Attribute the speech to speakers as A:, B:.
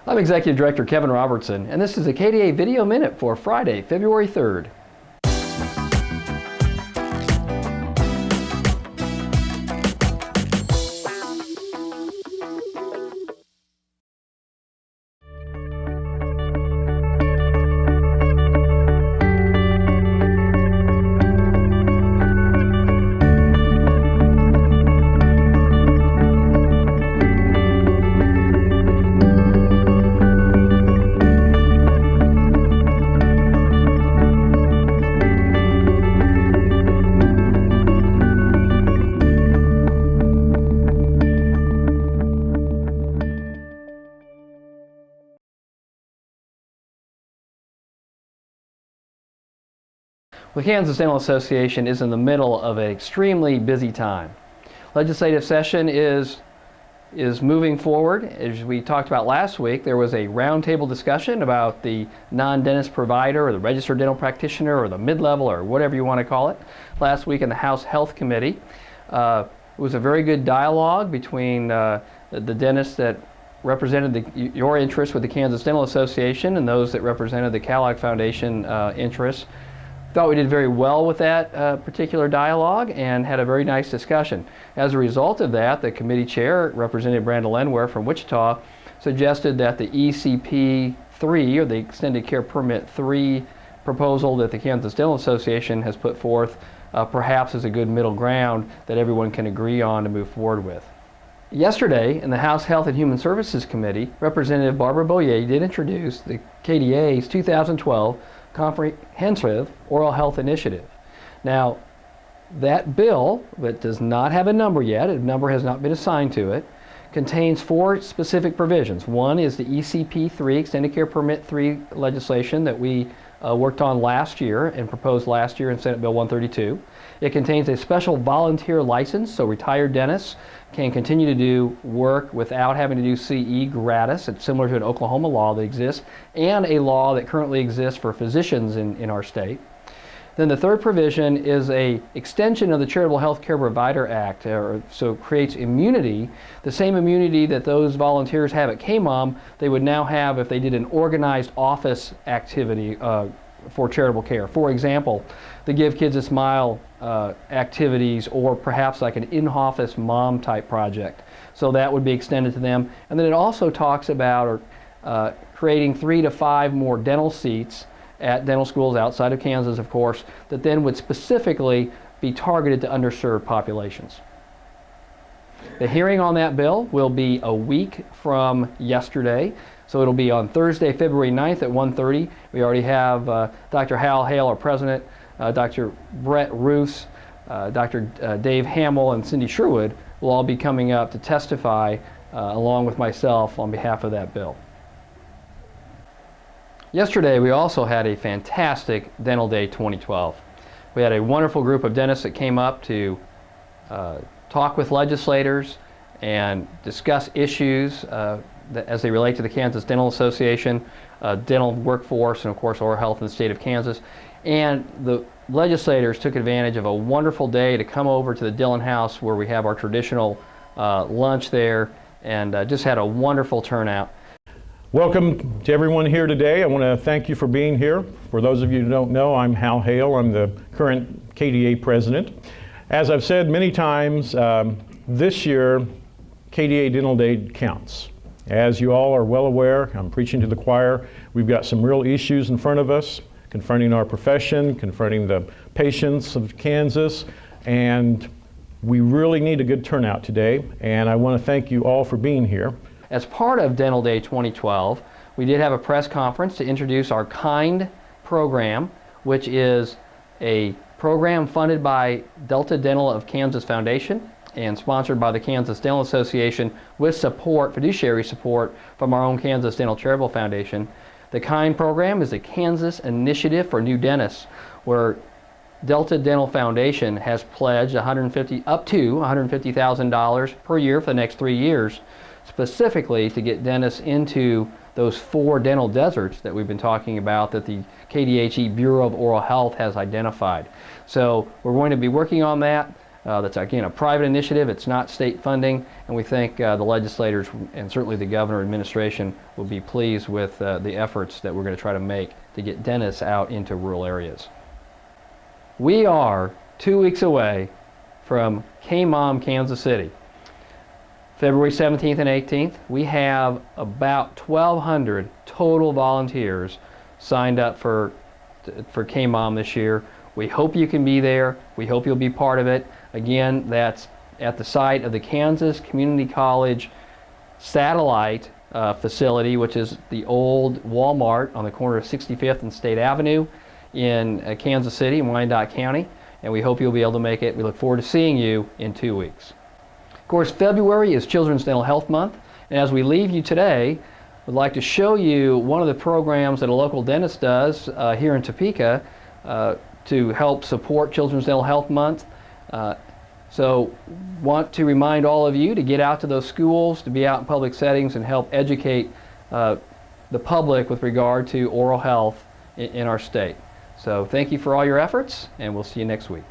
A: I'm Executive Director Kevin Robertson, and this is a KDA Video Minute for Friday, February 3rd. The Kansas Dental Association is in the middle of an extremely busy time. Legislative session is moving forward. As we talked about last week, there was a roundtable discussion about the non-dentist provider or the registered dental practitioner or the mid-level or whatever you want to call it last week in the House Health Committee. It was a very good dialogue between the dentists that represented your interests with the Kansas Dental Association and those that represented the Kellogg Foundation interests. Thought we did very well with that particular dialogue and had a very nice discussion. As a result of that, the committee chair, Representative Brandon Lenware from Wichita, suggested that the ECP 3, or the Extended Care Permit 3 proposal that the Kansas Dental Association has put forth, perhaps is a good middle ground that everyone can agree on to move forward with. Yesterday, in the House Health and Human Services Committee, Representative Barbara Boyer did introduce the KDA's 2012 Comprehensive Oral Health Initiative. Now, that bill, that does not have a number yet, a number has not been assigned to it, contains 4 specific provisions. One is the ECP 3, Extended Care Permit 3 legislation that we worked on last year and proposed last year in Senate Bill 132. It contains a special volunteer license, so retired dentists can continue to do work without having to do CE gratis. It's similar to an Oklahoma law that exists, and a law that currently exists for physicians in our state. Then the third provision is a extension of the Charitable Health Care Provider Act, so it creates immunity, the same immunity that those volunteers have at KMOM, they would now have if they did an organized office activity for charitable care. For example, the Give Kids a Smile activities, or perhaps like an in-office mom type project. So that would be extended to them. And then it also talks about creating 3 to 5 more dental seats at dental schools outside of Kansas, of course, that then would specifically be targeted to underserved populations. The hearing on that bill will be a week from yesterday. So it'll be on Thursday, February 9th at 1:30. We already have Dr. Hal Hale, our president, Dr. Brett Roos, Dr. Dave Hamill, and Cindy Sherwood will all be coming up to testify along with myself on behalf of that bill. Yesterday, we also had a fantastic Dental Day 2012. We had a wonderful group of dentists that came up to talk with legislators and discuss issues as they relate to the Kansas Dental Association, dental workforce, and of course oral health in the state of Kansas. And the legislators took advantage of a wonderful day to come over to the Dillon House where we have our traditional lunch there, and just had a wonderful turnout.
B: Welcome to everyone here today. I want to thank you for being here. For those of you who don't know, I'm Hal Hale. I'm the current KDA president. As I've said many times, this year KDA Dental Day counts. As you all are well aware, I'm preaching to the choir, we've got some real issues in front of us, confronting our profession, confronting the patients of Kansas, and we really need a good turnout today, and I want to thank you all for being here.
A: As part of Dental Day 2012, we did have a press conference to introduce our KIND program, which is a program funded by Delta Dental of Kansas Foundation and sponsored by the Kansas Dental Association with support, fiduciary support, from our own Kansas Dental Charitable Foundation. The KIND program is a Kansas initiative for new dentists, where Delta Dental Foundation has pledged up to $150,000 per year for the next 3 years, specifically to get dentists into those 4 dental deserts that we've been talking about that the KDHE Bureau of Oral Health has identified. So we're going to be working on that. That's, again, a private initiative. It's not state funding, and we think the legislators and certainly the governor administration will be pleased with the efforts that we're going to try to make to get dentists out into rural areas. We are 2 weeks away from KMOM Kansas City. February 17th and 18th, we have about 1,200 total volunteers signed up for KMOM this year. We hope you can be there. We hope you'll be part of it. Again, that's at the site of the Kansas Community College satellite facility, which is the old Walmart on the corner of 65th and State Avenue in Kansas City in Wyandotte County. And we hope you'll be able to make it. We look forward to seeing you in 2 weeks. Of course, February is Children's Dental Health Month, and as we leave you today, I'd like to show you one of the programs that a local dentist does here in Topeka to help support Children's Dental Health Month. So want to remind all of you to get out to those schools, to be out in public settings and help educate the public with regard to oral health in our state. So thank you for all your efforts, and we'll see you next week.